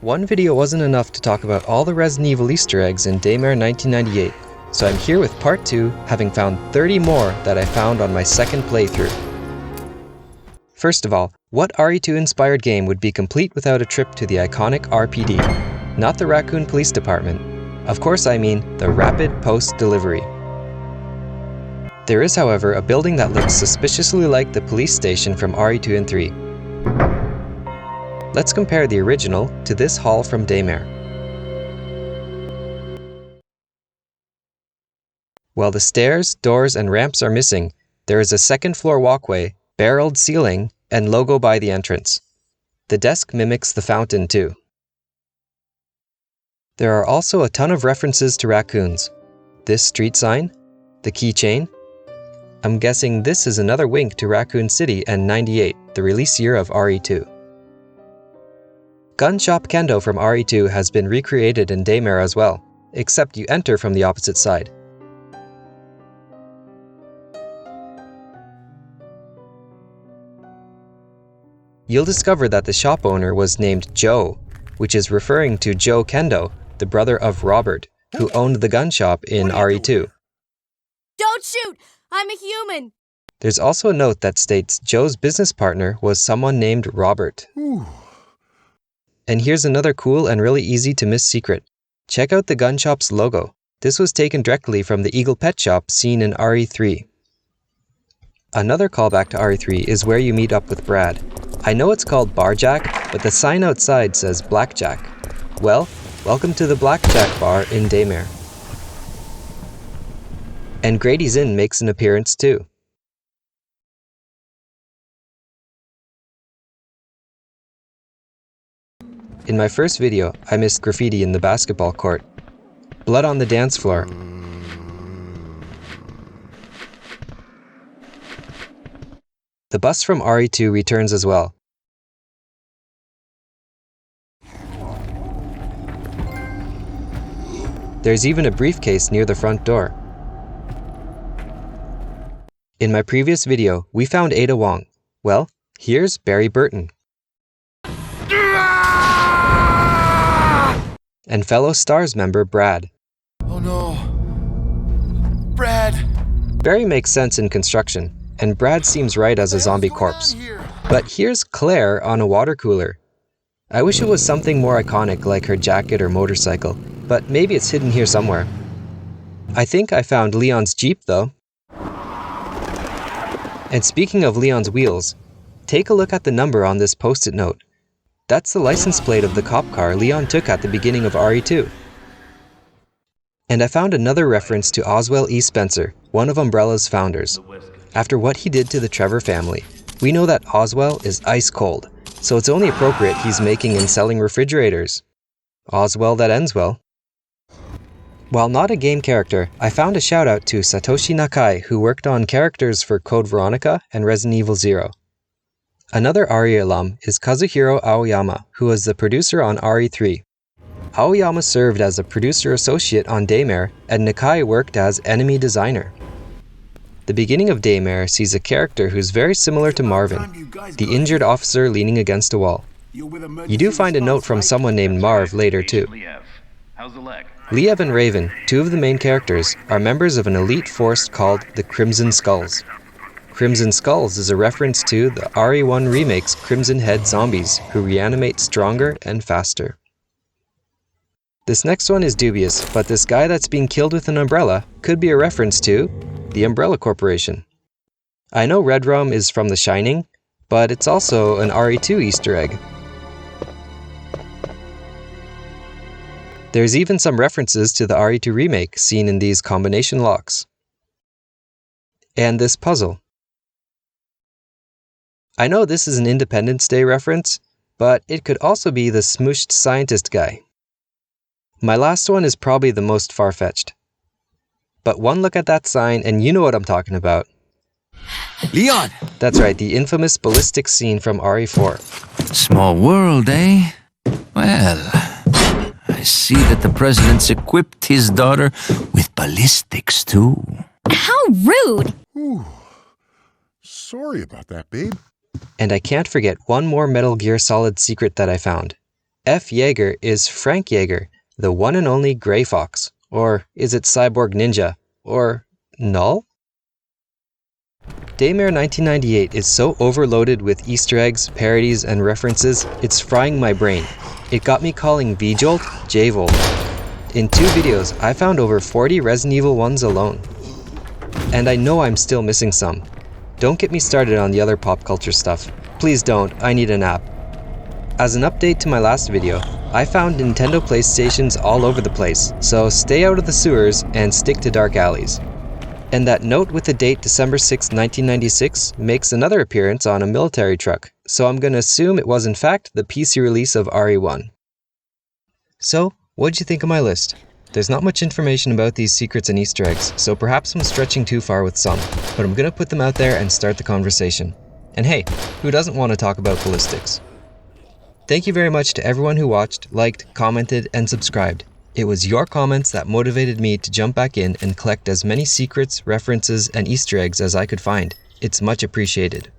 One video wasn't enough to talk about all the Resident Evil Easter eggs in Daymare 1998, so I'm here with part 2, having found 30 more that I found on my second playthrough. First of all, what RE2 inspired game would be complete without a trip to the iconic R.P.D? Not the Raccoon Police Department. Of course I mean the Rapid Post Delivery. There is, however, a building that looks suspiciously like the police station from RE2 and 3. Let's compare the original to this hall from Daymare. While the stairs, doors, and ramps are missing, there is a second-floor walkway, barreled ceiling, and logo by the entrance. The desk mimics the fountain too. There are also a ton of references to raccoons. This street sign, the keychain. I'm guessing this is another wink to Raccoon City and 98, the release year of RE2. Gun Shop Kendo from RE2 has been recreated in Daymare as well, except you enter from the opposite side. You'll discover that the shop owner was named Joe, which is referring to Joe Kendo, the brother of Robert, who owned the gun shop in RE2. Don't shoot! I'm a human! There's also a note that states Joe's business partner was someone named Robert. And here's another cool and really easy to miss secret. Check out the gun shop's logo. This was taken directly from the Eagle Pet Shop seen in RE3. Another callback to RE3 is where you meet up with Brad. I know it's called Barjack, but the sign outside says Blackjack. Well, welcome to the Blackjack Bar in Daymare. And Grady's Inn makes an appearance too. In my first video, I missed graffiti in the basketball court. Blood on the dance floor. The bus from RE2 returns as well. There's even a briefcase near the front door. In my previous video, we found Ada Wong. Well, here's Barry Burton. And fellow STARS member Brad. Oh no. Brad! Barry makes sense in construction, and Brad seems right as a zombie corpse. But here's Claire on a water cooler. I wish it was something more iconic like her jacket or motorcycle, but maybe it's hidden here somewhere. I think I found Leon's Jeep though. And speaking of Leon's wheels, take a look at the number on this post-it note. That's the license plate of the cop car Leon took at the beginning of RE2. And I found another reference to Ozwell E. Spencer, one of Umbrella's founders. After what he did to the Trevor family, we know that Ozwell is ice cold, so it's only appropriate he's making and selling refrigerators. Ozwell that ends well. While not a game character, I found a shout out to Satoshi Nakai, who worked on characters for Code Veronica and Resident Evil 0. Another RE alum is Kazuhiro Aoyama, who was the producer on RE3. Aoyama served as a producer associate on Daymare, and Nakai worked as enemy designer. The beginning of Daymare sees a character who's very similar to Marvin, the injured officer leaning against a wall. You do find a note from someone named Marv later too. Liev and Raven, two of the main characters, are members of an elite force called the Crimson Skulls. Crimson Skulls is a reference to the RE1 Remake's Crimson Head zombies, who reanimate stronger and faster. This next one is dubious, but this guy that's being killed with an umbrella could be a reference to the Umbrella Corporation. I know Redrum is from The Shining, but it's also an RE2 Easter egg. There's even some references to the RE2 Remake seen in these combination locks. And this puzzle. I know this is an Independence Day reference, but it could also be the smooshed scientist guy. My last one is probably the most far-fetched. But one look at that sign and you know what I'm talking about. Leon! That's right, the infamous Ballistics scene from RE4. Small world, eh? Well, I see that the president's equipped his daughter with ballistics, too. How rude! Ooh. Sorry about that, babe. And I can't forget one more Metal Gear Solid secret that I found. F. Yeager is Frank Yeager, the one and only Grey Fox. Or is it Cyborg Ninja? Or Null? Daymare 1998 is so overloaded with Easter eggs, parodies, and references, it's frying my brain. It got me calling V-Jolt, J-Volt. In 2 videos, I found over 40 Resident Evil ones alone. And I know I'm still missing some. Don't get me started on the other pop culture stuff. Please don't, I need a nap. As an update to my last video, I found Nintendo PlayStations all over the place, so stay out of the sewers and stick to dark alleys. And that note with the date December 6, 1996 makes another appearance on a military truck, so I'm gonna assume it was in fact the PC release of RE1. So, what'd you think of my list? There's not much information about these secrets and Easter eggs, so perhaps I'm stretching too far with some, but I'm gonna put them out there and start the conversation. And hey, who doesn't want to talk about ballistics? Thank you very much to everyone who watched, liked, commented, and subscribed. It was your comments that motivated me to jump back in and collect as many secrets, references, and Easter eggs as I could find. It's much appreciated.